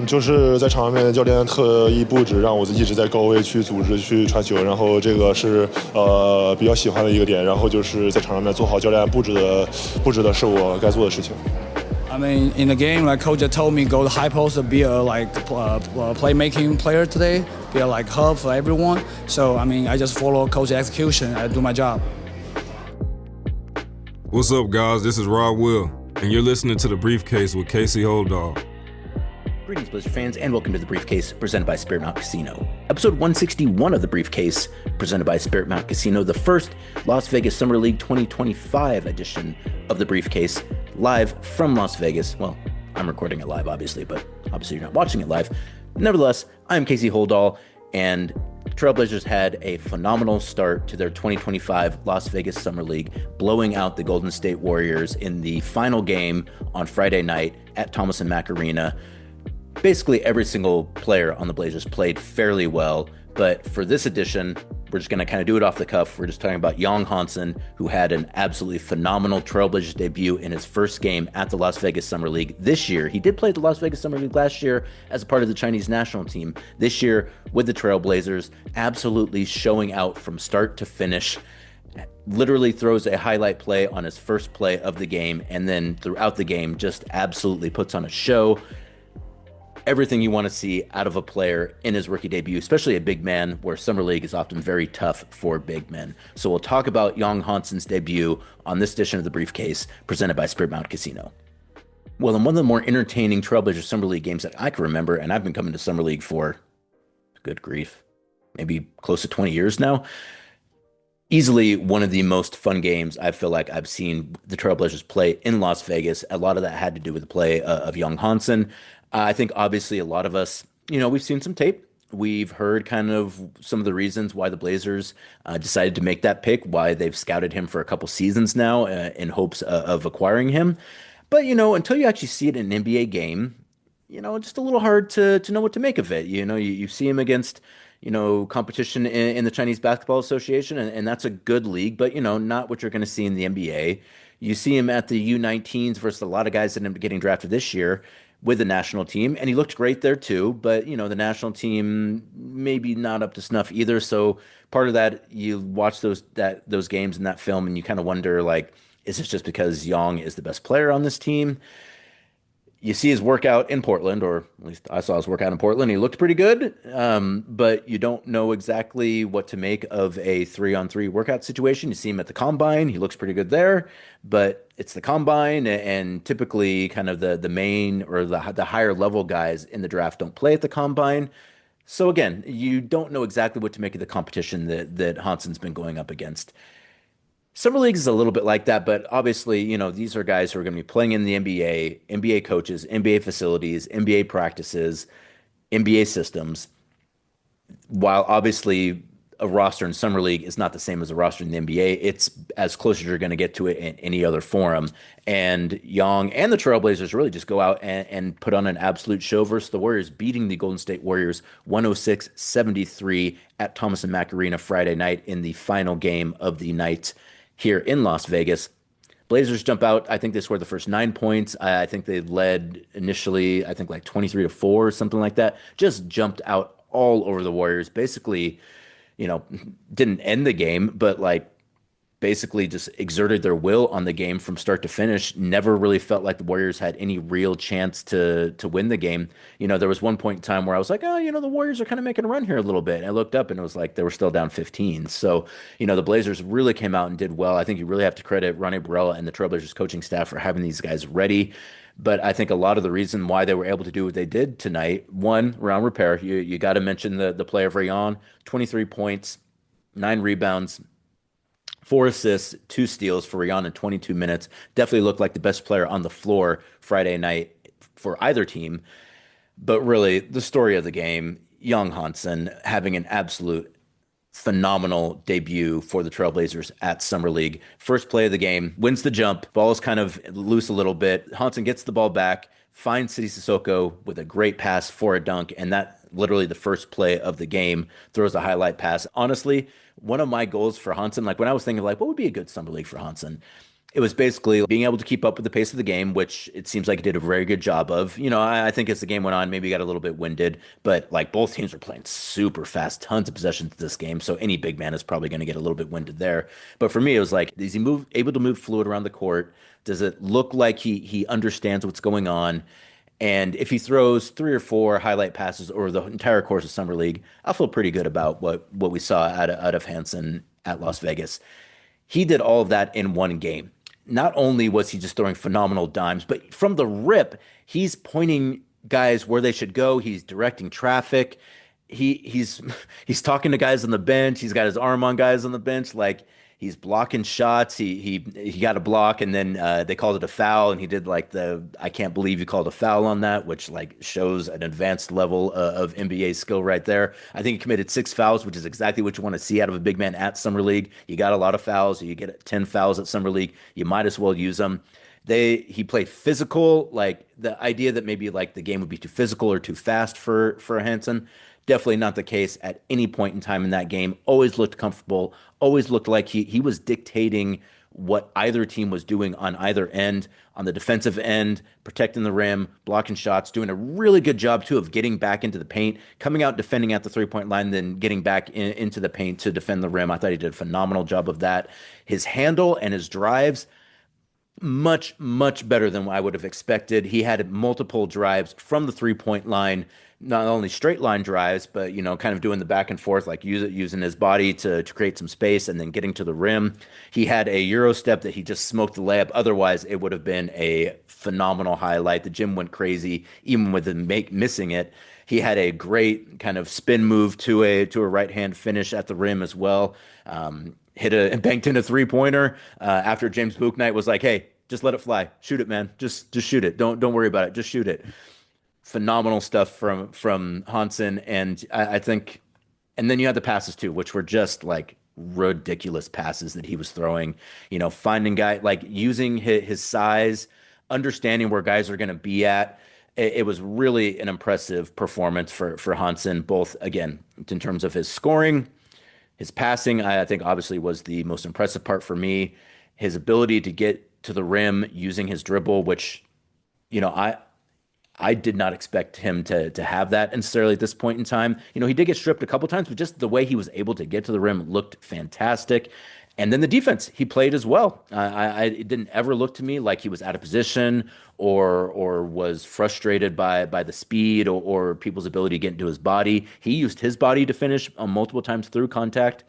就是在场上面，教练特意布置让我一直在高位去组织去传球，然后这个是比较喜欢的一个点。然后就是在场上面做好教练布置的是我该做的事情。I mean, in the game, like coach told me, go to high post, be a playmaking player today, be a like hub for everyone. So I mean, I just follow coach execution. I do my job. What's up, guys? This is Rob Will, and you're listening to The Briefcase with Casey Holdahl. Greetings, Blizzard fans, and welcome to The Briefcase, presented by Spirit Mountain Casino. Episode 161 of The Briefcase, presented by Spirit Mountain Casino, the first Las Vegas Summer League 2025 edition of The Briefcase, live from Las Vegas. Well, I'm recording it live, obviously, but obviously you're not watching it live. Nevertheless, I'm Casey Holdahl, and Trailblazers had a phenomenal start to their 2025 Las Vegas Summer League, blowing out the Golden State Warriors in the final game on Friday night at Thomas Mack Arena. Basically, every single player on the Blazers played fairly well, but for this edition, we're just going to kind of do it off the cuff. We're just talking about Yang Hansen, who had an absolutely phenomenal Trailblazers debut in his first game at the Las Vegas Summer League this year. He did play at the Las Vegas Summer League last year as a part of the Chinese national team. This year, with the Trailblazers, absolutely showing out from start to finish. Literally throws a highlight play on his first play of the game, and then throughout the game, just absolutely puts on a show. Everything you want to see out of a player in his rookie debut, especially a big man, where Summer League is often very tough for big men. So we'll talk about Yong Hansen's debut on this edition of The Briefcase, presented by Spirit Mountain Casino. Well, in one of the more entertaining Trailblazers Summer League games that I can remember, and I've been coming to Summer League for, good grief, maybe close to 20 years now, easily one of the most fun games I feel like I've seen the Trailblazers play in Las Vegas. A lot of that had to do with the play of Yong Hansen. I think obviously a lot of us, we've seen some tape. We've heard kind of some of the reasons why the Blazers decided to make that pick, why they've scouted him for a couple seasons now in hopes of acquiring him. But, until you actually see it in an NBA game, just a little hard to know what to make of it. You see him against, competition in the Chinese Basketball Association, and that's a good league, but, not what you're going to see in the NBA. You see him at the U19s versus a lot of guys that end up getting drafted this year with the national team, and he looked great there too, but the national team maybe not up to snuff either. So part of that, you watch those games in that film and you kind of wonder, like, is this just because Yong is the best player on this team? You see his workout in Portland, or at least I saw his workout in Portland. He looked pretty good, but you don't know exactly what to make of a 3-on-3 workout situation. You see him at the combine. He looks pretty good there, but it's the combine, and typically kind of the main or the higher level guys in the draft don't play at the combine. So again, you don't know exactly what to make of the competition that Hansen's been going up against. Summer League is a little bit like that, but obviously, these are guys who are going to be playing in the NBA, NBA coaches, NBA facilities, NBA practices, NBA systems, while obviously a roster in Summer League is not the same as a roster in the NBA. It's as close as you're going to get to it in any other forum. And Yong and the Trailblazers really just go out and put on an absolute show versus the Warriors, beating the Golden State Warriors 106-73 at Thomas Mack Arena Friday night in the final game of the night here in Las Vegas. Blazers jump out. I think they scored the first 9 points. I think they led initially, I think like 23-4 or something like that. Just jumped out all over the Warriors. Basically, didn't end the game, but like basically just exerted their will on the game from start to finish. Never really felt like the Warriors had any real chance to win the game. There was one point in time where I was like, oh, the Warriors are kind of making a run here a little bit. And I looked up and it was like they were still down 15. So, the Blazers really came out and did well. I think you really have to credit Ronnie Barella and the Trailblazers coaching staff for having these guys ready. But I think a lot of the reason why they were able to do what they did tonight, one, round repair. You got to mention the play of Rayon, 23 points, 9 rebounds, 4 assists, 2 steals for Rihanna in 22 minutes. Definitely looked like the best player on the floor Friday night for either team. But really, the story of the game, Yong Hansen having an absolute phenomenal debut for the Trailblazers at Summer League. First play of the game, wins the jump. Ball is kind of loose a little bit. Hansen gets the ball back, finds Sidi Sissoko with a great pass for a dunk, and that literally the first play of the game, throws a highlight pass. Honestly, one of my goals for Hansen, like when I was thinking like what would be a good Summer League for Hansen, It was basically being able to keep up with the pace of the game, which it seems like he did a very good job of. I think as the game went on, maybe he got a little bit winded, but like both teams were playing super fast, tons of possessions this game. So any big man is probably going to get a little bit winded there. But for me, it was like, is he able to move fluid around the court? Does it look like he understands what's going on? And if he throws 3 or 4 highlight passes over the entire course of Summer League, I'll feel pretty good about what we saw out of Hansen at Las Vegas. He did all of that in one game. Not only was he just throwing phenomenal dimes, but from the rip, he's pointing guys where they should go. He's directing traffic. He's he's talking to guys on the bench. He's got his arm on guys on the bench. Like he's blocking shots. He got a block, and then they called it a foul, and he did like the I can't believe you called a foul on that, which like shows an advanced level of NBA skill right there. I think he committed 6 fouls, which is exactly what you want to see out of a big man at Summer League. You got a lot of fouls. You get 10 fouls at Summer League. You might as well use them. He played physical, like the idea that maybe like the game would be too physical or too fast for Hansen. Definitely not the case at any point in time in that game. Always looked comfortable, always looked like he was dictating what either team was doing on either end. On the defensive end, protecting the rim, blocking shots, doing a really good job too of getting back into the paint, coming out defending at the 3-point line, then getting back into the paint to defend the rim. I thought he did a phenomenal job of that. His handle and his drives, much, much better than I would have expected. He had multiple drives from the 3-point line, not only straight line drives, but kind of doing the back and forth, like using his body to create some space and then getting to the rim. He had a Euro step that he just smoked the layup. Otherwise, it would have been a phenomenal highlight. The gym went crazy, even with him missing it. He had a great kind of spin move to a right hand finish at the rim as well. Banked in a 3-pointer after James Bouknight was like, "Hey, just let it fly, shoot it, man. Just shoot it. Don't worry about it. Just shoot it." Phenomenal stuff from Hansen, and I think, and then you had the passes too, which were just like ridiculous passes that he was throwing. Finding like using his size, understanding where guys are going to be at. It was really an impressive performance for Hansen, both again in terms of his scoring, his passing. I think obviously was the most impressive part for me. His ability to get to the rim using his dribble, which I did not expect him to have that necessarily at this point in time. He did get stripped a couple times, but just the way he was able to get to the rim looked fantastic. And then the defense, he played as well. It didn't ever look to me like he was out of position or was frustrated by the speed or people's ability to get into his body. He used his body to finish multiple times through contact,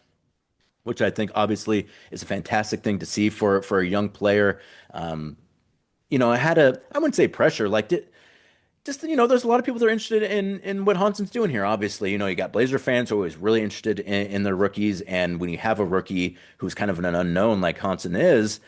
which I think obviously is a fantastic thing to see for a young player. I wouldn't say pressure, like there's a lot of people that are interested in what Hansen's doing here. Obviously, you got Blazer fans who are always really interested in their rookies, and when you have a rookie who's kind of an unknown like Hansen is,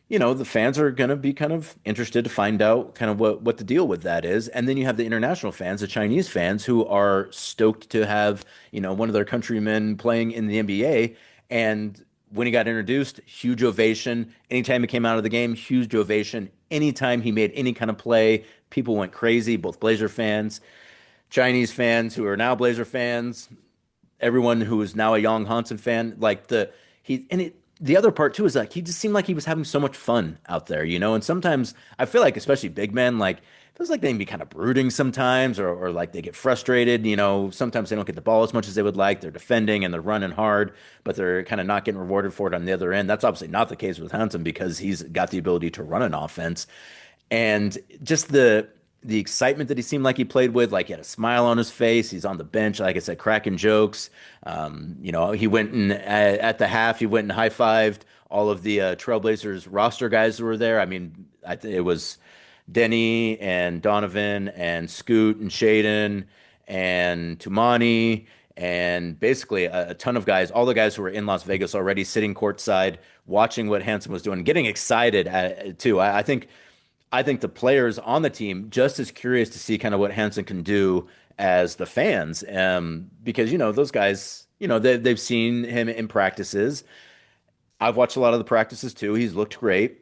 the fans are going to be kind of interested to find out kind of what the deal with that is. And then you have the international fans, the Chinese fans, who are stoked to have one of their countrymen playing in the NBA. And when he got introduced, huge ovation. Anytime he came out of the game, huge ovation. Anytime he made any kind of play, people went crazy, both Blazer fans, Chinese fans who are now Blazer fans, everyone who is now a Yong Hansen fan. The other part too is like he just seemed like he was having so much fun out there, and sometimes I feel like, especially big men, like it feels like they can be kind of brooding sometimes, or like they get frustrated. Sometimes they don't get the ball as much as they would like. They're defending and they're running hard, but they're kind of not getting rewarded for it on the other end. That's obviously not the case with Hansen because he's got the ability to run an offense. And just the excitement that he seemed like he played with, like he had a smile on his face. He's on the bench, like I said, cracking jokes. He went and at the half, he went and high-fived all of the Trailblazers roster guys who were there. I mean, it was Denny and Donovan and Scoot and Shaden and Tumani and basically a ton of guys, all the guys who were in Las Vegas already sitting courtside, watching what Hansen was doing, getting excited too. I think the players on the team just as curious to see kind of what Hansen can do as the fans, because those guys, they've seen him in practices. I've watched a lot of the practices too. He's looked great.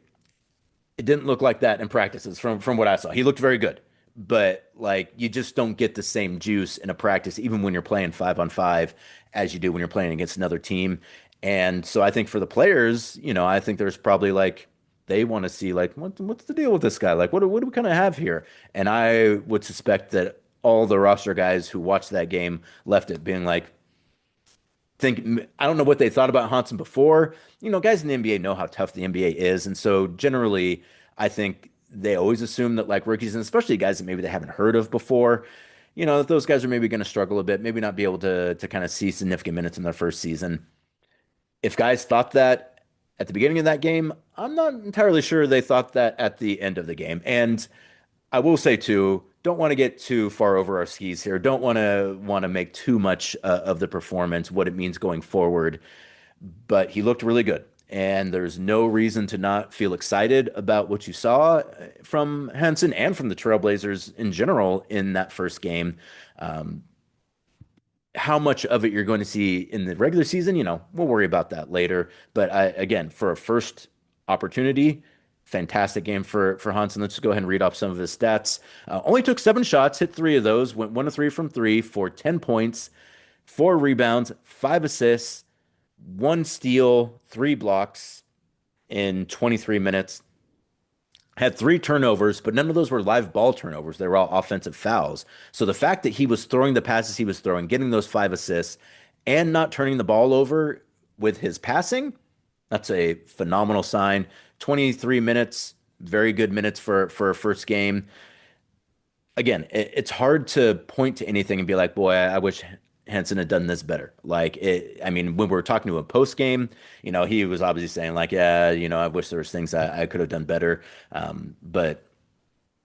It didn't look like that in practices from what I saw. He looked very good, but like you just don't get the same juice in a practice, even when you're playing 5-on-5, as you do when you're playing against another team. And so I think for the players, I think there's probably like They want to see like what's the deal with this guy? Like what do we kind of have here? And I would suspect that all the roster guys who watched that game left it being like, think I don't know what they thought about Hansen before. Guys in the NBA know how tough the NBA is, and so generally, I think they always assume that like rookies, and especially guys that maybe they haven't heard of before, that those guys are maybe going to struggle a bit, maybe not be able to kind of see significant minutes in their first season. If guys thought that at the beginning of that game, I'm not entirely sure they thought that at the end of the game. And I will say too, don't want to get too far over our skis here. Don't want to make too much of the performance what it means going forward. But he looked really good, and there's no reason to not feel excited about what you saw from Hansen and from the Trailblazers in general in that first game. Um, how much of it you're going to see in the regular season, we'll worry about that later. But again, for a first opportunity, fantastic game for Hansen. Let's just go ahead and read off some of his stats. Only took 7 shots, hit 3 of those, went 1 of 3 from 3 for 10 points, 4 rebounds, 5 assists, 1 steal, 3 blocks in 23 minutes. Had 3 turnovers, but none of those were live ball turnovers. They were all offensive fouls. So the fact that he was throwing the passes he was throwing, getting those 5 assists, and not turning the ball over with his passing, that's a phenomenal sign. 23 minutes, very good minutes for a first game. Again, it's hard to point to anything and be like, boy, I wish Hansen had done this better. When we were talking to him post game, he was obviously saying like, yeah, I wish there was things I could have done better. But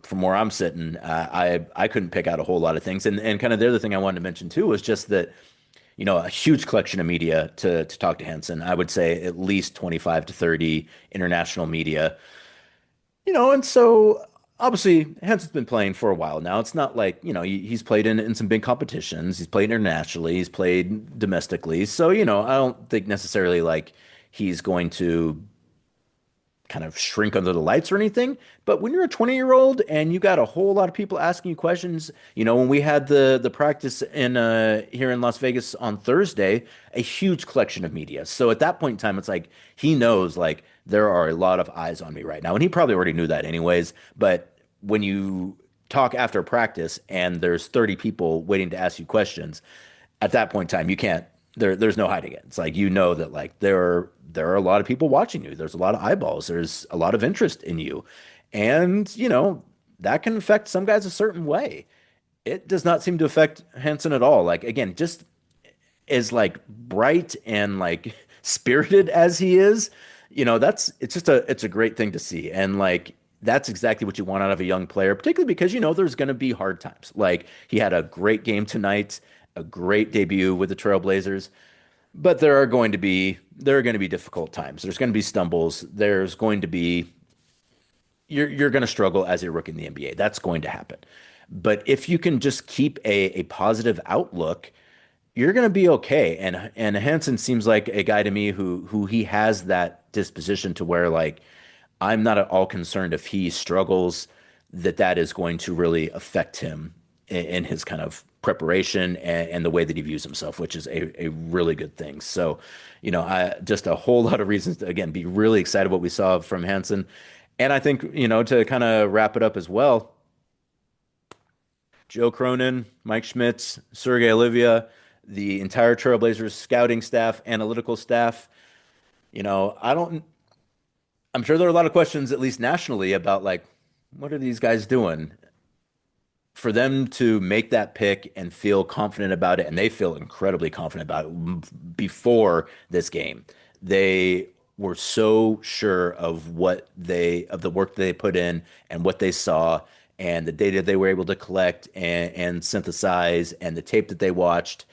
from where I'm sitting, I couldn't pick out a whole lot of things. And kind of the other thing I wanted to mention too was just that, a huge collection of media to talk to Hansen. I would say at least 25 to 30 international media. And so obviously Hansen's been playing for a while now. It's not like, he's played in some big competitions. He's played internationally. He's played domestically. So, I don't think necessarily like he's going to kind of shrink under the lights or anything. But when you're a 20-year-old and you got a whole lot of people asking you questions, when we had the practice in here in Las Vegas on Thursday, a huge collection of media. So at that point in time, it's like he knows like there are a lot of eyes on me right now. And he probably already knew that anyways. But when you talk after practice and there's 30 people waiting to ask you questions, at that point in time, you can't there's no hiding it. It's like that like there are a lot of people watching you. There's a lot of eyeballs. There's a lot of interest in you. And, that can affect some guys a certain way. It does not seem to affect Hansen at all. Like again, just as like bright and like spirited as he is, it's a great thing to see. And like that's exactly what you want out of a young player, particularly because there's going to be hard times. Like he had a great game tonight, a great debut with the Trailblazers, but there are going to be difficult times. There's going to be stumbles. There's going to be you're going to struggle as a rookie in the NBA. That's going to happen. But if you can just keep a positive outlook, you're going to be okay. And Hansen seems like a guy to me who he has that disposition to where like I'm not at all concerned if he struggles that is going to really affect him in his kind of preparation and the way that he views himself, which is a really good thing. So, just a whole lot of reasons to, again, be really excited what we saw from Hansen. And I think, to kind of wrap it up as well, Joe Cronin, Mike Schmitz, Sergey Olivia, the entire Trailblazers scouting staff, analytical staff, I'm sure there are a lot of questions, at least nationally, about like, what are these guys doing? For them to make that pick and feel confident about it, and they feel incredibly confident about it before this game. They were so sure of the work they put in and what they saw and the data they were able to collect and synthesize and the tape that they watched.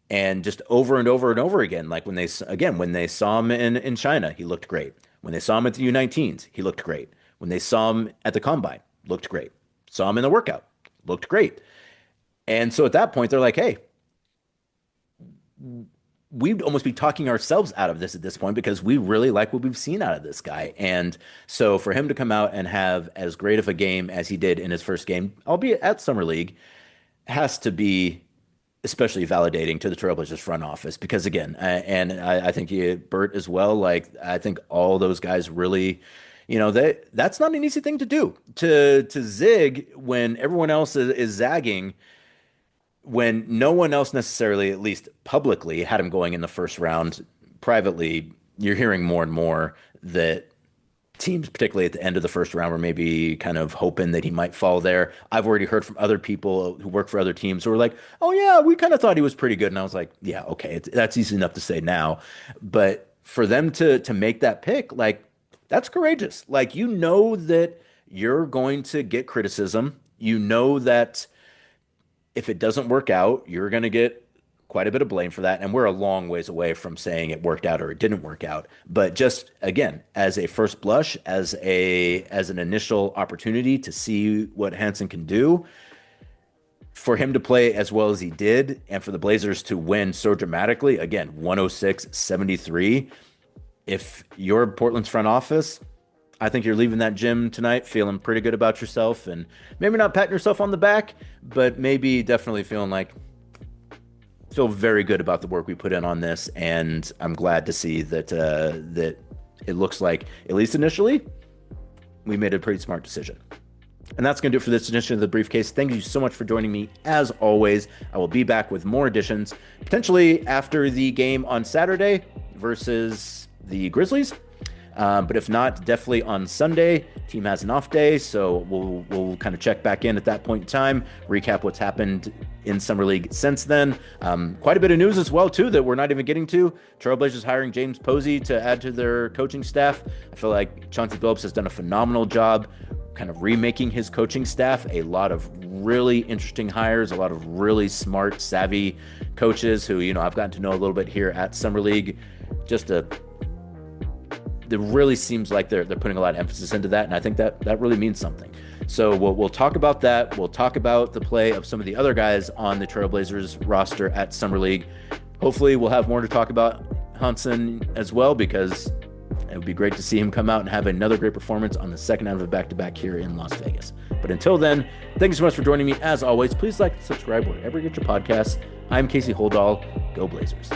And just over and over and over again, like when they saw him in China, he looked great. When they saw him at the U19s, he looked great. When they saw him at the Combine, looked great. Saw him in the workout, looked great. And so at that point, they're like, hey, we'd almost be talking ourselves out of this at this point because we really like what we've seen out of this guy. And so for him to come out and have as great of a game as he did in his first game, albeit at Summer League, has to be especially validating to the Trailblazers front office because again, I think Bert as well, like I think all those guys really That's not an easy thing to do. To zig when everyone else is zagging, when no one else necessarily, at least publicly, had him going in the first round. Privately, you're hearing more and more that teams, particularly at the end of the first round, were maybe kind of hoping that he might fall there. I've already heard from other people who work for other teams who were like, "Oh yeah, we kind of thought he was pretty good," and I was like, "Yeah, okay, that's easy enough to say now," but for them to make that pick, like that's courageous. Like that you're going to get criticism. You know that if it doesn't work out, you're going to get quite a bit of blame for that. And we're a long ways away from saying it worked out or it didn't work out. But just again, as a first blush, as an initial opportunity to see what Hansen can do, for him to play as well as he did, and for the Blazers to win so dramatically, again, 106-73. If you're Portland's front office, I think you're leaving that gym tonight feeling pretty good about yourself, and maybe not patting yourself on the back, but maybe definitely feel very good about the work we put in on this. And I'm glad to see that it looks like, at least initially, we made a pretty smart decision. And that's going to do it for this edition of The Briefcase. Thank you so much for joining me. As always, I will be back with more editions, potentially after the game on Saturday versus the Grizzlies. But if not, definitely on Sunday. Team has an off day, so we'll kind of check back in at that point in time, recap what's happened in Summer League since then. Quite a bit of news as well, too, that we're not even getting to. Trailblazers hiring James Posey to add to their coaching staff. I feel like Chauncey Billups has done a phenomenal job kind of remaking his coaching staff. A lot of really interesting hires, a lot of really smart, savvy coaches who, I've gotten to know a little bit here at Summer League. It really seems like they're putting a lot of emphasis into that, and I think that really means something. So we'll talk about that. We'll talk about the play of some of the other guys on the Trailblazers roster at Summer League. Hopefully we'll have more to talk about Hansen as well, because it would be great to see him come out and have another great performance on the second out of a back-to-back here in Las Vegas. But until then, thank you so much for joining me. As always, please like and subscribe wherever you get your podcasts. I'm Casey Holdahl. Go Blazers.